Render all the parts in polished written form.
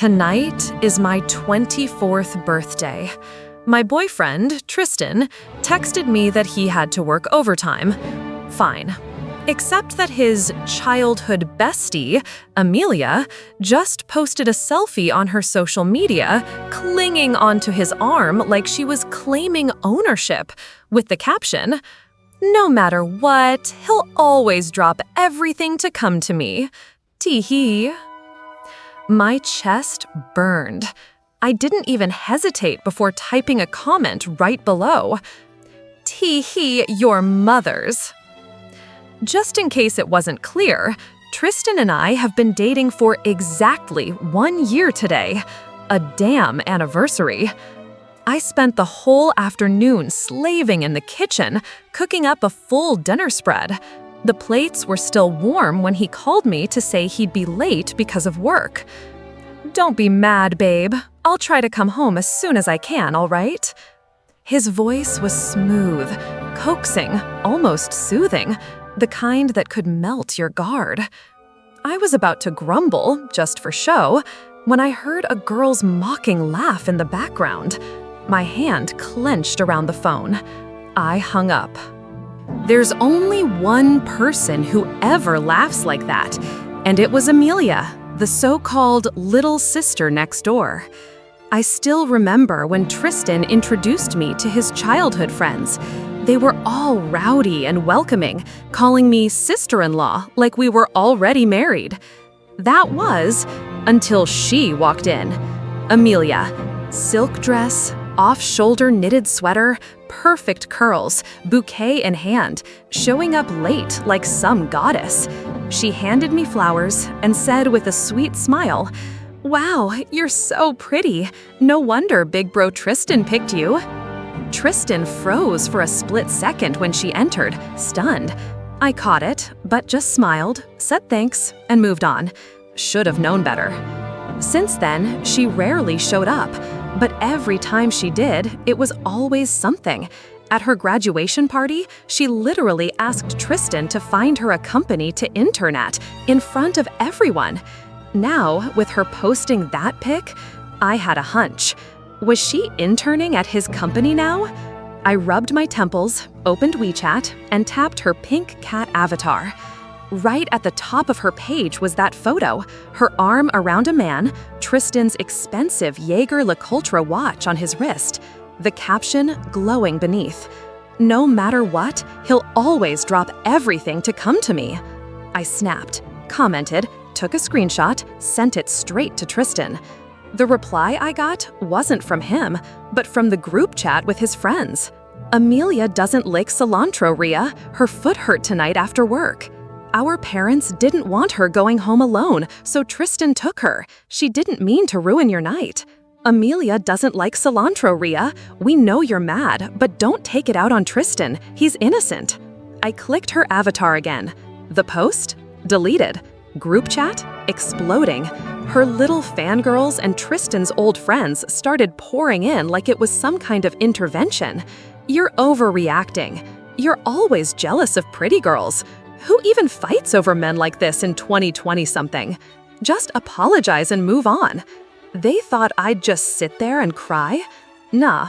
Tonight is my 24th birthday. My boyfriend, Tristan, texted me that he had to work overtime. Fine. Except that his childhood bestie, Amelia, just posted a selfie on her social media, clinging onto his arm like she was claiming ownership, with the caption, "No matter what, he'll always drop everything to come to me. Tee-hee." My chest burned. I didn't even hesitate before typing a comment right below. "Tee-hee, your mother's." Just in case it wasn't clear, Tristan and I have been dating for exactly 1 year today. A damn anniversary. I spent the whole afternoon slaving in the kitchen, cooking up a full dinner spread. The plates were still warm when he called me to say he'd be late because of work. "Don't be mad, babe. I'll try to come home as soon as I can, all right?" His voice was smooth, coaxing, almost soothing, the kind that could melt your guard. I was about to grumble, just for show, when I heard a girl's mocking laugh in the background. My hand clenched around the phone. I hung up. There's only one person who ever laughs like that, and it was Amelia, the so-called little sister next door. I still remember when Tristan introduced me to his childhood friends. They were all rowdy and welcoming, calling me sister-in-law like we were already married. That was until she walked in. Amelia, silk dress, off-shoulder knitted sweater, perfect curls, bouquet in hand, showing up late like some goddess. She handed me flowers and said with a sweet smile, "Wow, you're so pretty. No wonder big bro Tristan picked you." Tristan froze for a split second when she entered, stunned. I caught it, but just smiled, said thanks, and moved on. Should have known better. Since then, she rarely showed up, but every time she did, it was always something. At her graduation party, she literally asked Tristan to find her a company to intern at, in front of everyone. Now, with her posting that pic, I had a hunch. Was she interning at his company now? I rubbed my temples, opened WeChat, and tapped her pink cat avatar. Right at the top of her page was that photo, her arm around a man, Tristan's expensive Jaeger LeCoultre watch on his wrist, the caption glowing beneath. "No matter what, he'll always drop everything to come to me." I snapped, commented, took a screenshot, sent it straight to Tristan. The reply I got wasn't from him, but from the group chat with his friends. "Amelia doesn't lick cilantro, Rhea. Her foot hurt tonight after work. Our parents didn't want her going home alone, so Tristan took her. She didn't mean to ruin your night. Amelia doesn't like cilantro, Rhea. We know you're mad, but don't take it out on Tristan. He's innocent." I clicked her avatar again. The post? Deleted. Group chat? Exploding. Her little fangirls and Tristan's old friends started pouring in like it was some kind of intervention. "You're overreacting. You're always jealous of pretty girls. Who even fights over men like this in 2020-something? Just apologize and move on." They thought I'd just sit there and cry? Nah,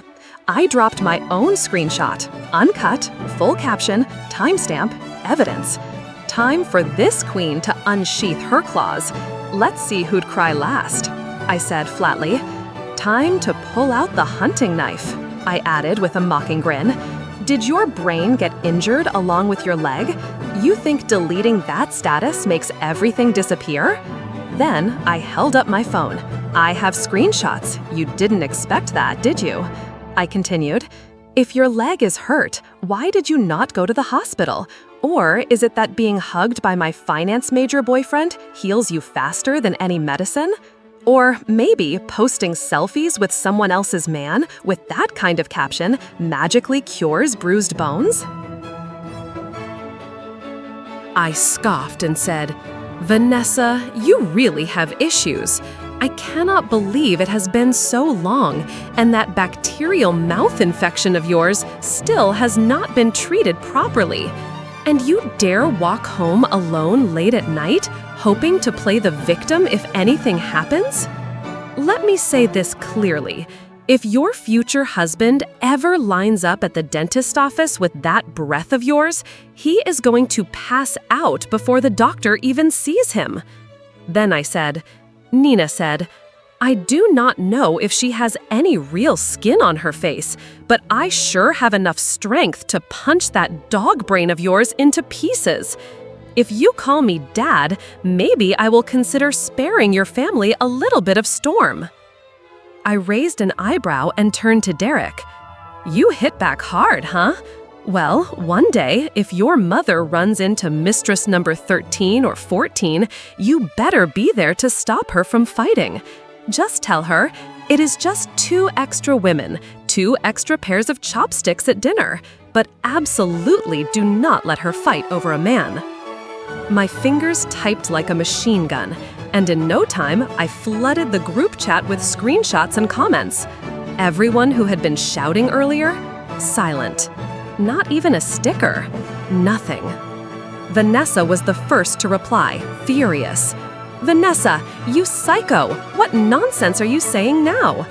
I dropped my own screenshot, uncut, full caption, timestamp, evidence. Time for this queen to unsheath her claws. Let's see who'd cry last, I said flatly. "Time to pull out the hunting knife," I added with a mocking grin. "Did your brain get injured along with your leg? You think deleting that status makes everything disappear?" Then I held up my phone. "I have screenshots. You didn't expect that, did you?" I continued. "If your leg is hurt, why did you not go to the hospital? Or is it that being hugged by my finance major boyfriend heals you faster than any medicine? Or maybe posting selfies with someone else's man with that kind of caption magically cures bruised bones?" I scoffed and said, "Vanessa, you really have issues. I cannot believe it has been so long, and that bacterial mouth infection of yours still has not been treated properly. And you dare walk home alone late at night, hoping to play the victim if anything happens?" Let me say this clearly. If your future husband ever lines up at the dentist office with that breath of yours, he is going to pass out before the doctor even sees him. Then I said, Nina said, I do not know if she has any real skin on her face, but I sure have enough strength to punch that dog brain of yours into pieces. If you call me Dad, maybe I will consider sparing your family a little bit of storm. I raised an eyebrow and turned to Derek. You hit back hard, huh? Well, one day, if your mother runs into mistress number 13 or 14, you better be there to stop her from fighting. Just tell her, it is just 2 extra women, 2 extra pairs of chopsticks at dinner, but absolutely do not let her fight over a man. My fingers typed like a machine gun, and in no time, I flooded the group chat with screenshots and comments. Everyone who had been shouting earlier, silent. Not even a sticker. Nothing. Vanessa was the first to reply, furious. Vanessa, you psycho! What nonsense are you saying now?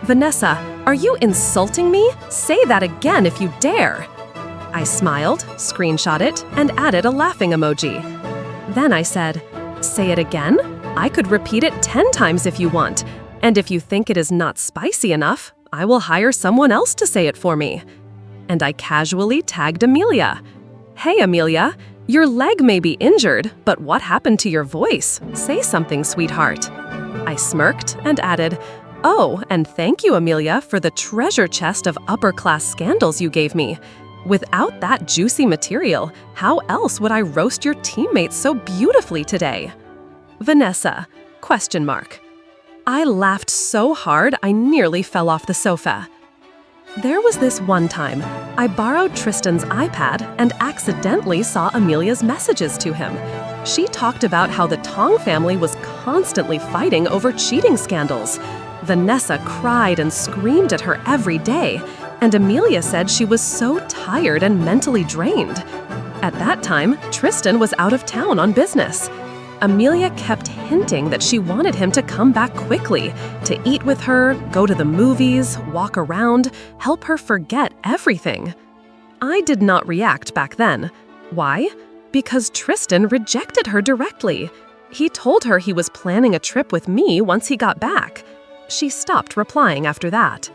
Vanessa, are you insulting me? Say that again if you dare. I smiled, screenshot it, and added a laughing emoji. Then I said, say it again? I could repeat it 10 times if you want. And if you think it is not spicy enough, I will hire someone else to say it for me. And I casually tagged Amelia. Hey, Amelia, your leg may be injured, but what happened to your voice? Say something, sweetheart. I smirked and added, oh, and thank you, Amelia, for the treasure chest of upper-class scandals you gave me. Without that juicy material, how else would I roast your teammates so beautifully today? Vanessa, ? I laughed so hard I nearly fell off the sofa. There was this one time, I borrowed Tristan's iPad and accidentally saw Amelia's messages to him. She talked about how the Tong family was constantly fighting over cheating scandals. Vanessa cried and screamed at her every day, and Amelia said she was so tired and mentally drained. At that time, Tristan was out of town on business. Amelia kept hinting that she wanted him to come back quickly, to eat with her, go to the movies, walk around, help her forget everything. I did not react back then. Why? Because Tristan rejected her directly. He told her he was planning a trip with me once he got back. She stopped replying after that.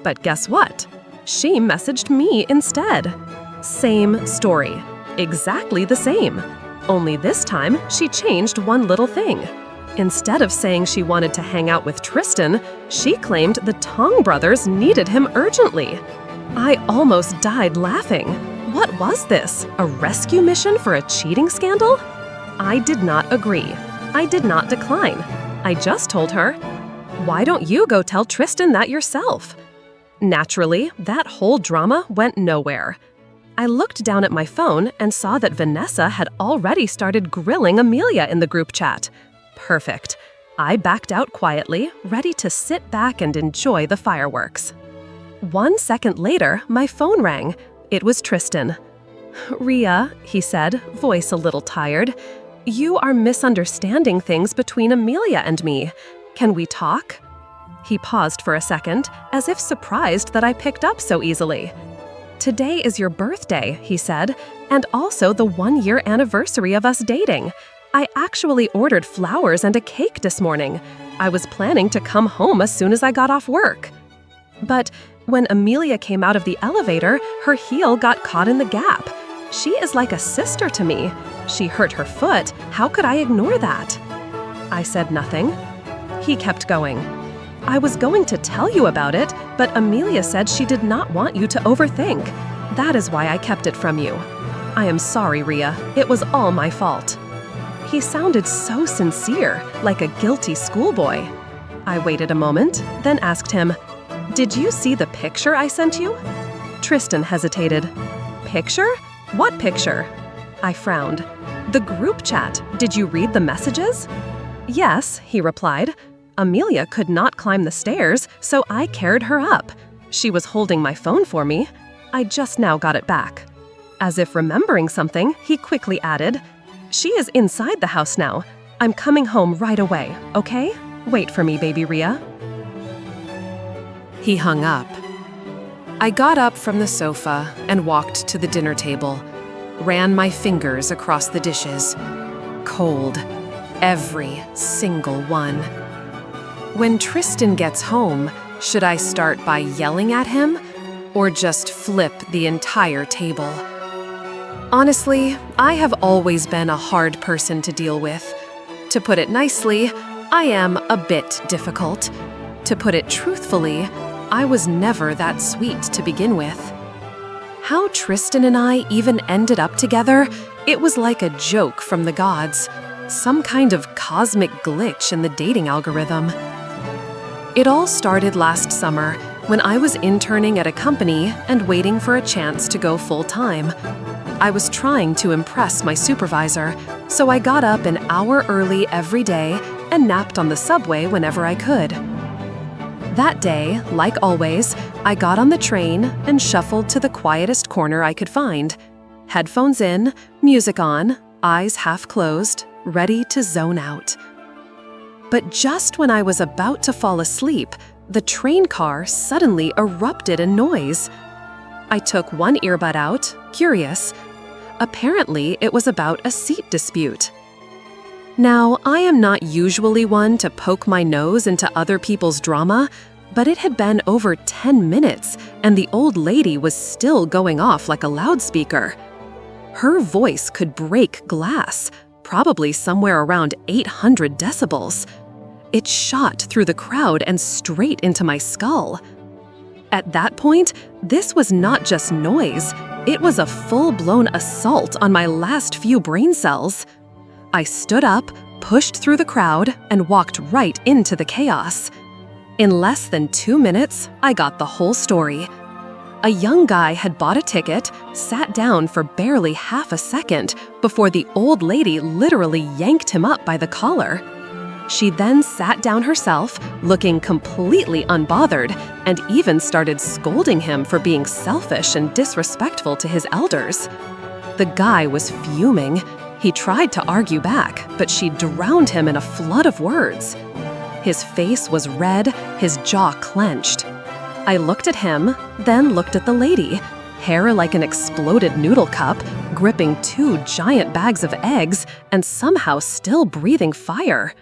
But guess what? She messaged me instead. Same story. Exactly the same. Only this time, she changed one little thing. Instead of saying she wanted to hang out with Tristan, she claimed the Tong brothers needed him urgently. I almost died laughing. What was this? A rescue mission for a cheating scandal? I did not agree. I did not decline. I just told her, why don't you go tell Tristan that yourself? Naturally, that whole drama went nowhere. I looked down at my phone and saw that Vanessa had already started grilling Amelia in the group chat. Perfect. I backed out quietly, ready to sit back and enjoy the fireworks. 1 second later, my phone rang. It was Tristan. Ria, he said, voice a little tired, you are misunderstanding things between Amelia and me. Can we talk? He paused for a second, as if surprised that I picked up so easily. Today is your birthday, he said, and also the 1-year anniversary of us dating. I actually ordered flowers and a cake this morning. I was planning to come home as soon as I got off work. But when Amelia came out of the elevator, her heel got caught in the gap. She is like a sister to me. She hurt her foot. How could I ignore that? I said nothing. He kept going. I was going to tell you about it, but Amelia said she did not want you to overthink. That is why I kept it from you. I am sorry, Ria. It was all my fault. He sounded so sincere, like a guilty schoolboy. I waited a moment, then asked him, did you see the picture I sent you? Tristan hesitated. Picture? What picture? I frowned. The group chat. Did you read the messages? Yes, he replied. Amelia could not climb the stairs, so I carried her up. She was holding my phone for me. I just now got it back. As if remembering something, he quickly added, she is inside the house now. I'm coming home right away, okay? Wait for me, baby Rhea." He hung up. I got up from the sofa and walked to the dinner table, ran my fingers across the dishes. Cold, every single one. When Tristan gets home, should I start by yelling at him or just flip the entire table? Honestly, I have always been a hard person to deal with. To put it nicely, I am a bit difficult. To put it truthfully, I was never that sweet to begin with. How Tristan and I even ended up together, it was like a joke from the gods, some kind of cosmic glitch in the dating algorithm. It all started last summer when I was interning at a company and waiting for a chance to go full-time. I was trying to impress my supervisor, so I got up an hour early every day and napped on the subway whenever I could. That day, like always, I got on the train and shuffled to the quietest corner I could find. Headphones in, music on, eyes half closed, ready to zone out. But just when I was about to fall asleep, the train car suddenly erupted in noise. I took one earbud out, curious. Apparently, it was about a seat dispute. Now, I am not usually one to poke my nose into other people's drama, but it had been over 10 minutes and the old lady was still going off like a loudspeaker. Her voice could break glass, probably somewhere around 800 decibels. It shot through the crowd and straight into my skull. At that point, this was not just noise, it was a full-blown assault on my last few brain cells. I stood up, pushed through the crowd, and walked right into the chaos. In less than 2 minutes, I got the whole story. A young guy had bought a ticket, sat down for barely half a second before the old lady literally yanked him up by the collar. She then sat down herself, looking completely unbothered, and even started scolding him for being selfish and disrespectful to his elders. The guy was fuming. He tried to argue back, but she drowned him in a flood of words. His face was red, his jaw clenched. I looked at him, then looked at the lady, hair like an exploded noodle cup, gripping 2 giant bags of eggs, and somehow still breathing fire.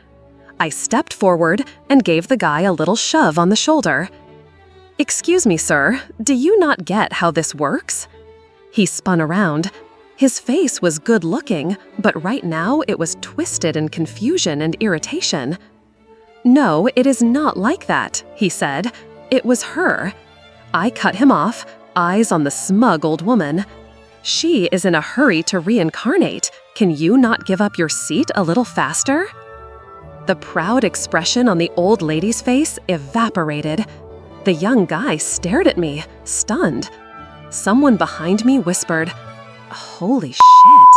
I stepped forward and gave the guy a little shove on the shoulder. "Excuse me, sir, do you not get how this works?" He spun around. His face was good-looking, but right now it was twisted in confusion and irritation. "No, it is not like that," he said. "It was her." I cut him off, eyes on the smug old woman. "She is in a hurry to reincarnate. Can you not give up your seat a little faster?" The proud expression on the old lady's face evaporated. The young guy stared at me, stunned. Someone behind me whispered, "Holy shit."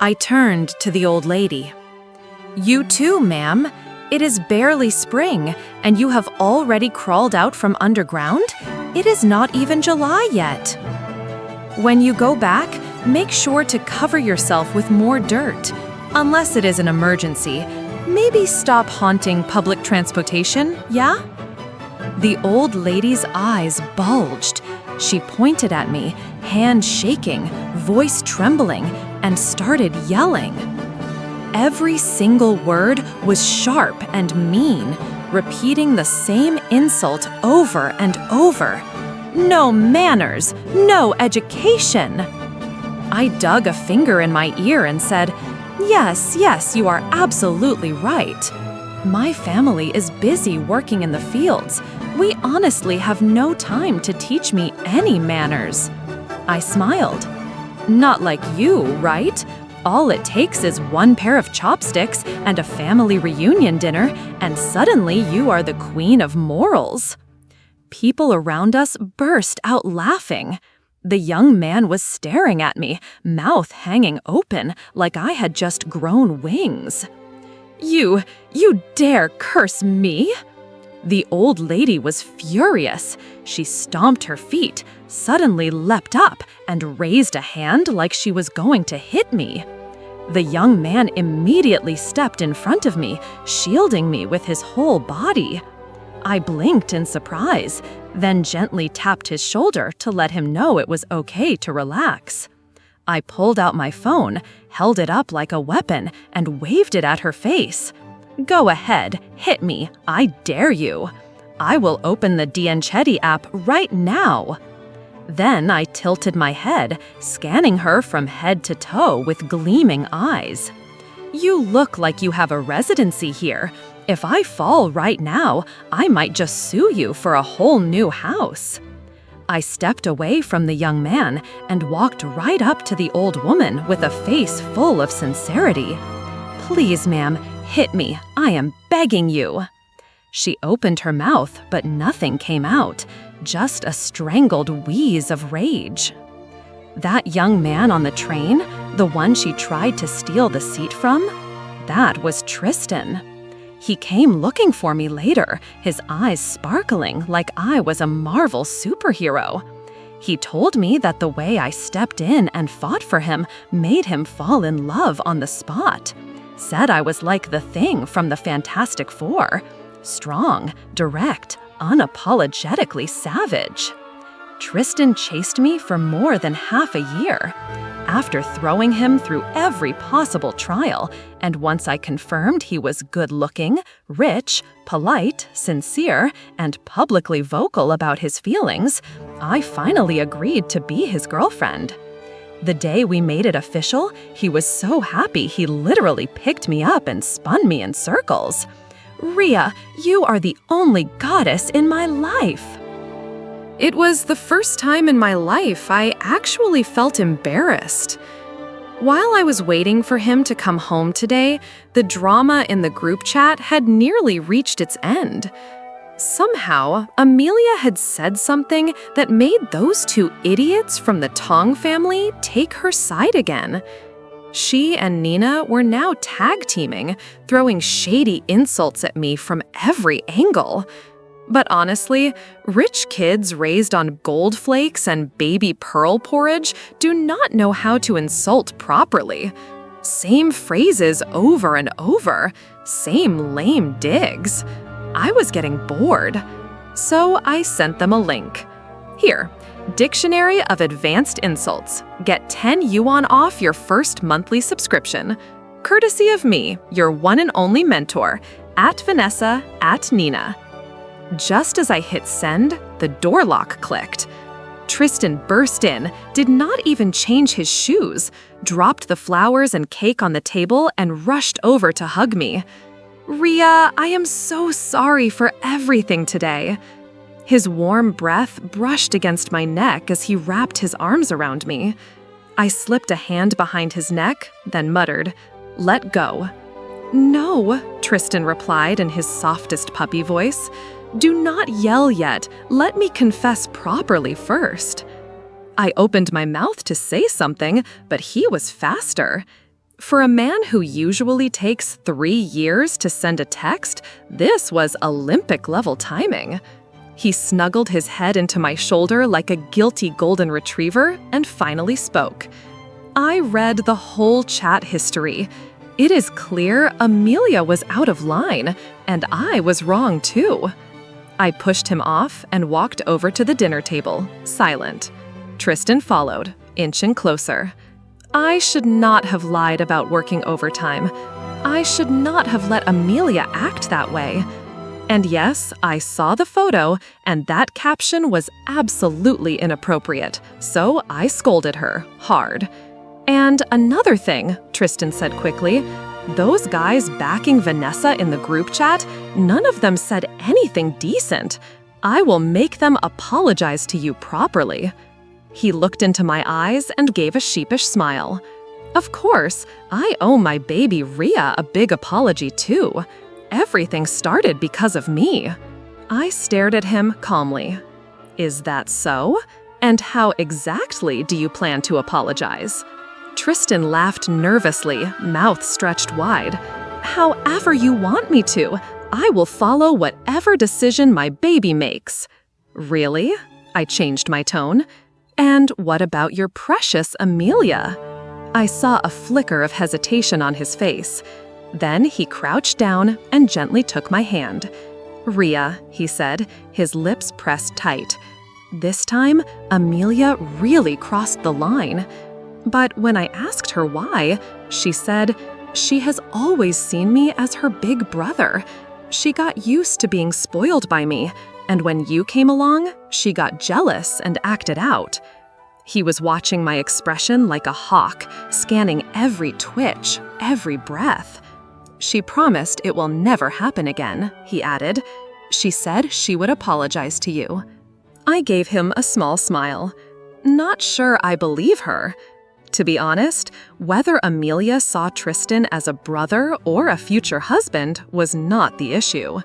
I turned to the old lady. "You too, ma'am. It is barely spring, and you have already crawled out from underground? It is not even July yet. When you go back, make sure to cover yourself with more dirt. Unless it is an emergency, maybe stop haunting public transportation, yeah?" The old lady's eyes bulged. She pointed at me, hand shaking, voice trembling, and started yelling. Every single word was sharp and mean, repeating the same insult over and over. No manners, no education. I dug a finger in my ear and said, Yes, you are absolutely right. My family is busy working in the fields. We honestly have no time to teach me any manners. I smiled. Not like you, right? All it takes is one pair of chopsticks and a family reunion dinner, and suddenly you are the queen of morals. People around us burst out laughing. The young man was staring at me, mouth hanging open, like I had just grown wings. You dare curse me?" The old lady was furious. She stomped her feet, suddenly leapt up, and raised a hand like she was going to hit me. The young man immediately stepped in front of me, shielding me with his whole body. I blinked in surprise, then gently tapped his shoulder to let him know it was okay to relax. I pulled out my phone, held it up like a weapon, and waved it at her face. "Go ahead, hit me, I dare you. I will open the Dienchetti app right now." Then I tilted my head, scanning her from head to toe with gleaming eyes. "You look like you have a residency here. If I fall right now, I might just sue you for a whole new house." I stepped away from the young man and walked right up to the old woman with a face full of sincerity. "Please, ma'am, hit me. I am begging you." She opened her mouth, but nothing came out, just a strangled wheeze of rage. That young man on the train, the one she tried to steal the seat from, that was Tristan. He came looking for me later, his eyes sparkling like I was a Marvel superhero. He told me that the way I stepped in and fought for him made him fall in love on the spot. Said I was like the Thing from the Fantastic Four. Strong, direct, unapologetically savage. Tristan chased me for more than half a year. After throwing him through every possible trial, and once I confirmed he was good-looking, rich, polite, sincere, and publicly vocal about his feelings, I finally agreed to be his girlfriend. The day we made it official, he was so happy he literally picked me up and spun me in circles. "Rhea, you are the only goddess in my life." It was the first time in my life I actually felt embarrassed. While I was waiting for him to come home today, the drama in the group chat had nearly reached its end. Somehow, Amelia had said something that made those two idiots from the Tong family take her side again. She and Nina were now tag-teaming, throwing shady insults at me from every angle. But honestly, rich kids raised on gold flakes and baby pearl porridge do not know how to insult properly. Same phrases over and over, same lame digs. I was getting bored. So I sent them a link. Here, Dictionary of Advanced Insults. Get 10 yuan off your first monthly subscription. Courtesy of me, your one and only mentor, @Vanessa, @Nina. Just as I hit send, the door lock clicked. Tristan burst in, did not even change his shoes, dropped the flowers and cake on the table, and rushed over to hug me. "Rhea, I am so sorry for everything today." His warm breath brushed against my neck as he wrapped his arms around me. I slipped a hand behind his neck, then muttered, "Let go." "No," Tristan replied in his softest puppy voice. "Do not yell yet. Let me confess properly first." I opened my mouth to say something, but he was faster. For a man who usually takes 3 years to send a text, this was Olympic-level timing. He snuggled his head into my shoulder like a guilty golden retriever and finally spoke. I read the whole chat history. It is clear Amelia was out of line, and I was wrong too. I pushed him off and walked over to the dinner table, silent. Tristan followed, inching closer. I should not have lied about working overtime. I should not have let Amelia act that way. And yes, I saw the photo, and that caption was absolutely inappropriate, so I scolded her, hard. "And another thing," Tristan said quickly, "those guys backing Vanessa in the group chat, none of them said anything decent. I will make them apologize to you properly." He looked into my eyes and gave a sheepish smile. Of course, I owe my baby Rhea a big apology too. Everything started because of me. I stared at him calmly. "Is that so? And how exactly do you plan to apologize?" Tristan laughed nervously, mouth stretched wide. "However you want me to. I will follow whatever decision my baby makes." "Really?" I changed my tone. "And what about your precious Amelia?" I saw a flicker of hesitation on his face. Then he crouched down and gently took my hand. "Rhea," he said, his lips pressed tight. This time, Amelia really crossed the line. But when I asked her why, she said, "She has always seen me as her big brother. She got used to being spoiled by me, and when you came along, she got jealous and acted out." He was watching my expression like a hawk, scanning every twitch, every breath. "She promised it will never happen again," he added. "She said she would apologize to you." I gave him a small smile. Not sure I believe her. To be honest, whether Amelia saw Tristan as a brother or a future husband was not the issue.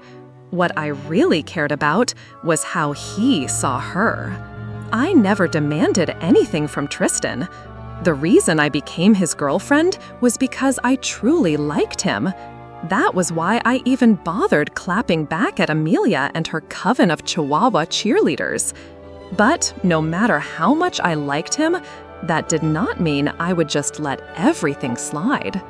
What I really cared about was how he saw her. I never demanded anything from Tristan. The reason I became his girlfriend was because I truly liked him. That was why I even bothered clapping back at Amelia and her coven of Chihuahua cheerleaders. But no matter how much I liked him, that did not mean I would just let everything slide.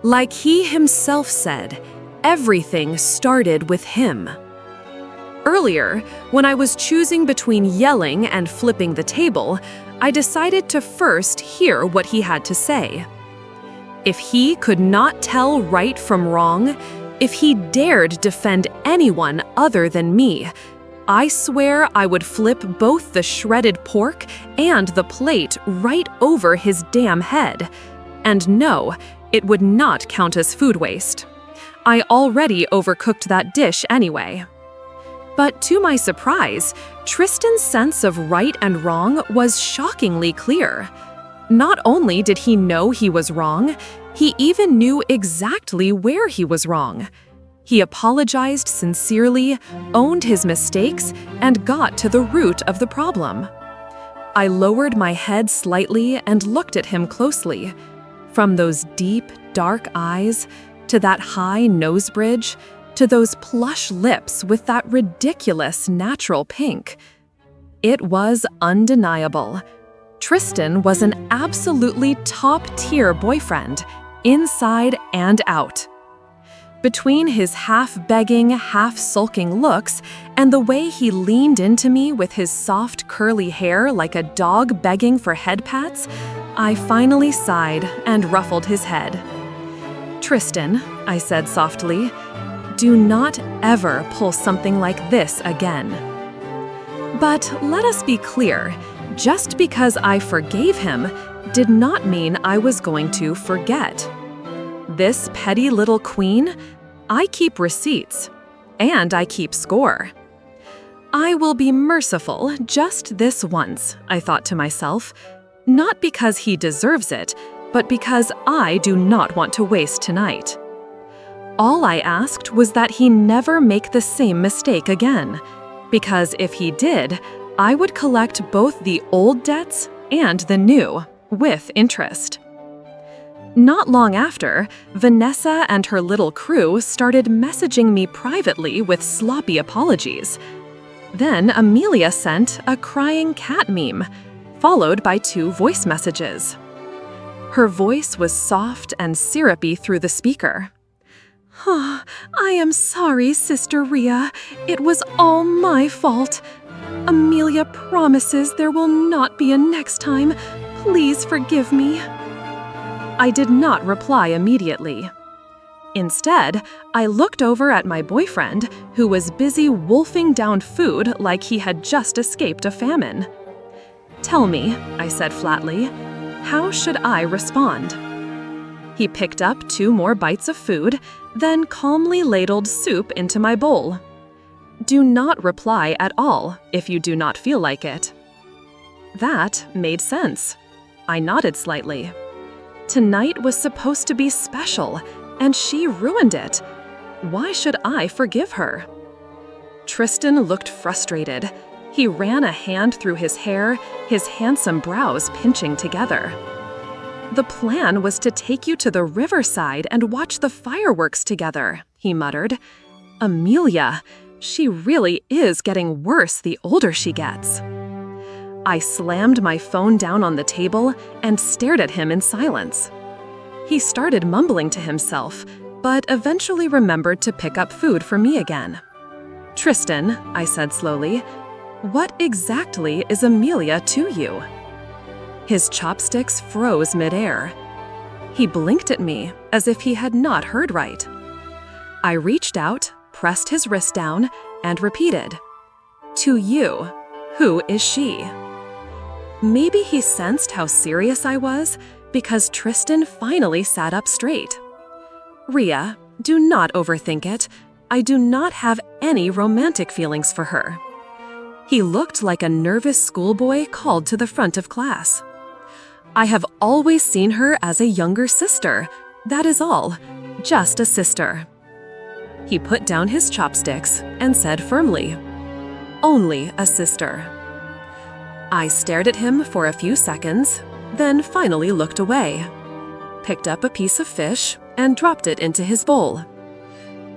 Like he himself said, everything started with him. Earlier, when I was choosing between yelling and flipping the table, I decided to first hear what he had to say. If he could not tell right from wrong, if he dared defend anyone other than me, I swear I would flip both the shredded pork and the plate right over his damn head. And no, it would not count as food waste. I already overcooked that dish anyway. But to my surprise, Tristan's sense of right and wrong was shockingly clear. Not only did he know he was wrong, he even knew exactly where he was wrong. He apologized sincerely, owned his mistakes, and got to the root of the problem. I lowered my head slightly and looked at him closely. From those deep, dark eyes, to that high nose bridge, to those plush lips with that ridiculous natural pink. It was undeniable. Tristan was an absolutely top-tier boyfriend, inside and out. Between his half-begging, half-sulking looks and the way he leaned into me with his soft, curly hair like a dog begging for head pats, I finally sighed and ruffled his head. "Tristan," I said softly, "do not ever pull something like this again." But let us be clear, just because I forgave him did not mean I was going to forget. This petty little queen, I keep receipts, and I keep score. I will be merciful just this once, I thought to myself, not because he deserves it, but because I do not want to waste tonight. All I asked was that he never make the same mistake again, because if he did, I would collect both the old debts and the new, with interest. Not long after, Vanessa and her little crew started messaging me privately with sloppy apologies. Then Amelia sent a crying cat meme, followed by 2 voice messages. Her voice was soft and syrupy through the speaker. "Oh, I am sorry, Sister Rhea. It was all my fault. Amelia promises there will not be a next time. Please forgive me." I did not reply immediately. Instead, I looked over at my boyfriend, who was busy wolfing down food like he had just escaped a famine. "Tell me," I said flatly, "how should I respond?" He picked up 2 more bites of food, then calmly ladled soup into my bowl. "Do not reply at all if you do not feel like it." That made sense. I nodded slightly. Tonight was supposed to be special, and she ruined it. Why should I forgive her? Tristan looked frustrated. He ran a hand through his hair, his handsome brows pinching together. "The plan was to take you to the riverside and watch the fireworks together," he muttered. "Amelia, she really is getting worse the older she gets." I slammed my phone down on the table and stared at him in silence. He started mumbling to himself, but eventually remembered to pick up food for me again. "Tristan," I said slowly, "what exactly is Amelia to you?" His chopsticks froze midair. He blinked at me as if he had not heard right. I reached out, pressed his wrist down, and repeated, "To you, who is she?" Maybe he sensed how serious I was because Tristan finally sat up straight. "Rhea, do not overthink it. I do not have any romantic feelings for her." He looked like a nervous schoolboy called to the front of class. "I have always seen her as a younger sister. That is all. Just a sister." He put down his chopsticks and said firmly, "Only a sister." I stared at him for a few seconds, then finally looked away, picked up a piece of fish, and dropped it into his bowl.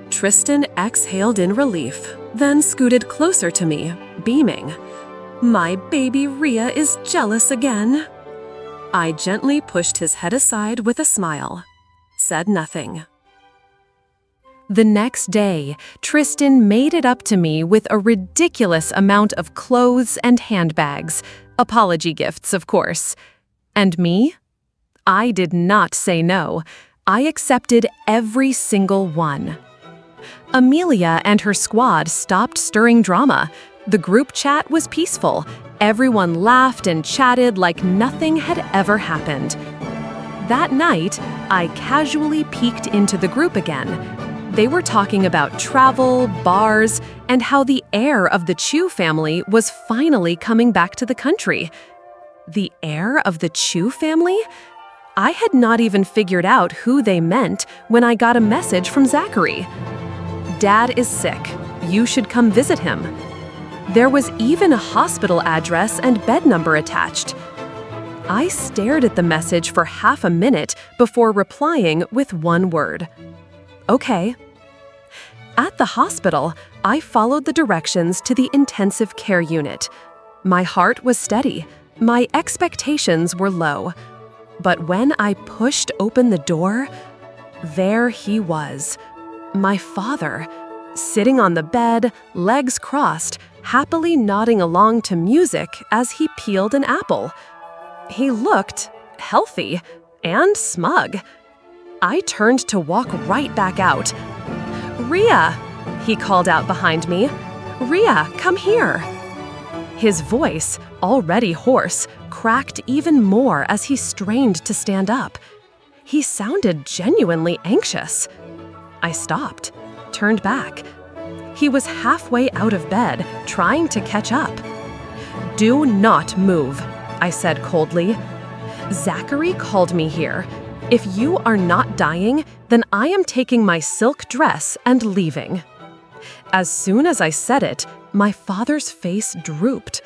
Tristan exhaled in relief, then scooted closer to me, beaming. "My baby Rhea is jealous again." I gently pushed his head aside with a smile, said nothing. The next day, Tristan made it up to me with a ridiculous amount of clothes and handbags, apology gifts, of course. And me? I did not say no. I accepted every single one. Amelia and her squad stopped stirring drama. The group chat was peaceful. Everyone laughed and chatted like nothing had ever happened. That night, I casually peeked into the group again. They were talking about travel, bars, and how the heir of the Chu family was finally coming back to the country. The heir of the Chu family? I had not even figured out who they meant when I got a message from Zachary. "Dad is sick. You should come visit him." There was even a hospital address and bed number attached. I stared at the message for half a minute before replying with one word. "Okay." At the hospital, I followed the directions to the intensive care unit. My heart was steady. My expectations were low. But when I pushed open the door, there he was. My father, sitting on the bed, legs crossed, happily nodding along to music as he peeled an apple. He looked healthy and smug. I turned to walk right back out. "Rhea," he called out behind me. "Rhea, come here." His voice, already hoarse, cracked even more as he strained to stand up. He sounded genuinely anxious. I stopped, turned back. He was halfway out of bed, trying to catch up. "Do not move," I said coldly. "Zachary called me here. If you are not dying, then I am taking my silk dress and leaving." As soon as I said it, my father's face drooped.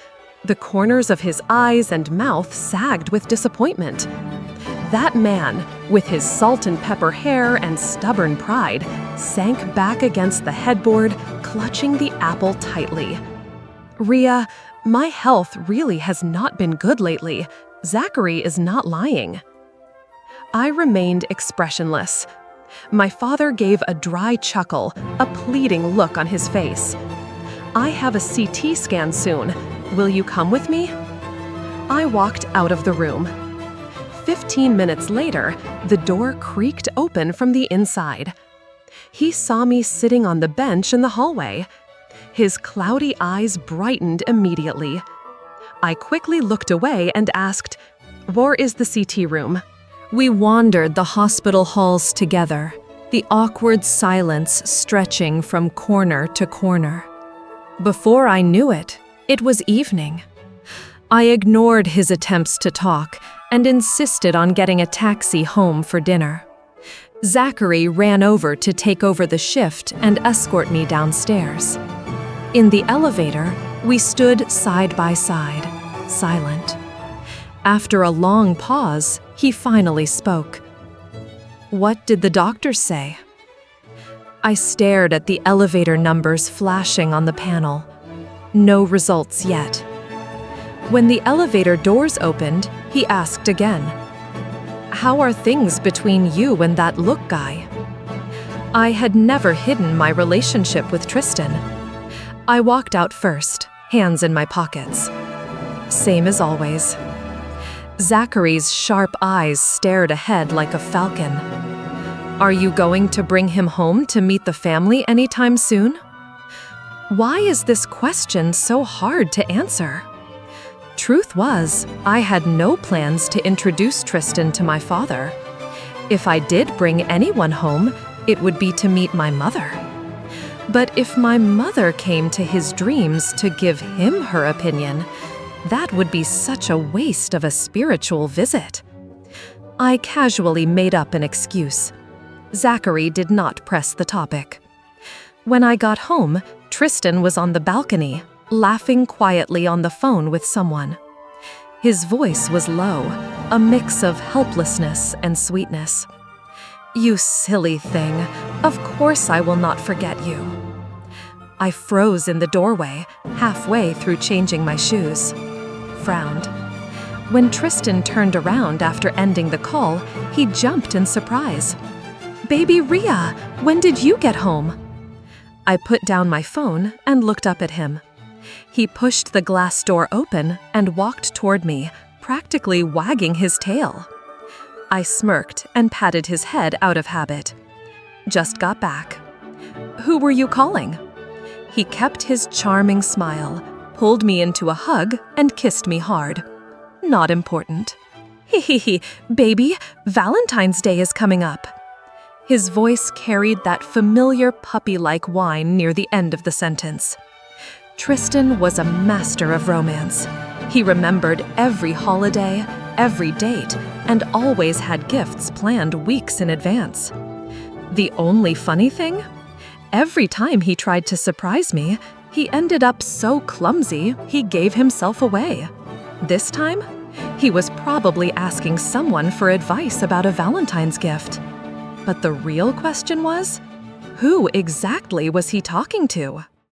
The corners of his eyes and mouth sagged with disappointment. That man, with his salt and pepper hair and stubborn pride, sank back against the headboard, clutching the apple tightly. "Rhea, my health really has not been good lately. Zachary is not lying." I remained expressionless. My father gave a dry chuckle, a pleading look on his face. "I have a CT scan soon. Will you come with me?" I walked out of the room. 15 minutes later, the door creaked open from the inside. He saw me sitting on the bench in the hallway. His cloudy eyes brightened immediately. I quickly looked away and asked, "Where is the CT room?" We wandered the hospital halls together, the awkward silence stretching from corner to corner. Before I knew it, it was evening. I ignored his attempts to talk and insisted on getting a taxi home for dinner. Zachary ran over to take over the shift and escort me downstairs. In the elevator, we stood side by side, silent. After a long pause, he finally spoke. "What did the doctor say?" I stared at the elevator numbers flashing on the panel. No results yet. When the elevator doors opened, he asked again, "How are things between you and that look guy?" I had never hidden my relationship with Tristan. I walked out first, hands in my pockets. Same as always. Zachary's sharp eyes stared ahead like a falcon. "Are you going to bring him home to meet the family anytime soon?" Why is this question so hard to answer? Truth was, I had no plans to introduce Tristan to my father. If I did bring anyone home, it would be to meet my mother. But if my mother came to his dreams to give him her opinion, that would be such a waste of a spiritual visit. I casually made up an excuse. Zachary did not press the topic. When I got home, Tristan was on the balcony, laughing quietly on the phone with someone. His voice was low, a mix of helplessness and sweetness. "You silly thing, of course I will not forget you." I froze in the doorway, halfway through changing my shoes. Frowned. When Tristan turned around after ending the call, he jumped in surprise. "Baby Rhea, when did you get home?" I put down my phone and looked up at him. He pushed the glass door open and walked toward me, practically wagging his tail. I smirked and patted his head out of habit. "Just got back." "Who were you calling?" He kept his charming smile, pulled me into a hug, and kissed me hard. "Not important." "Hee, baby, Valentine's Day is coming up." His voice carried that familiar puppy-like whine near the end of the sentence. Tristan was a master of romance. He remembered every holiday, every date, and always had gifts planned weeks in advance. The only funny thing? Every time he tried to surprise me, he ended up so clumsy he gave himself away. This time, he was probably asking someone for advice about a Valentine's gift. But the real question was, who exactly was he talking to?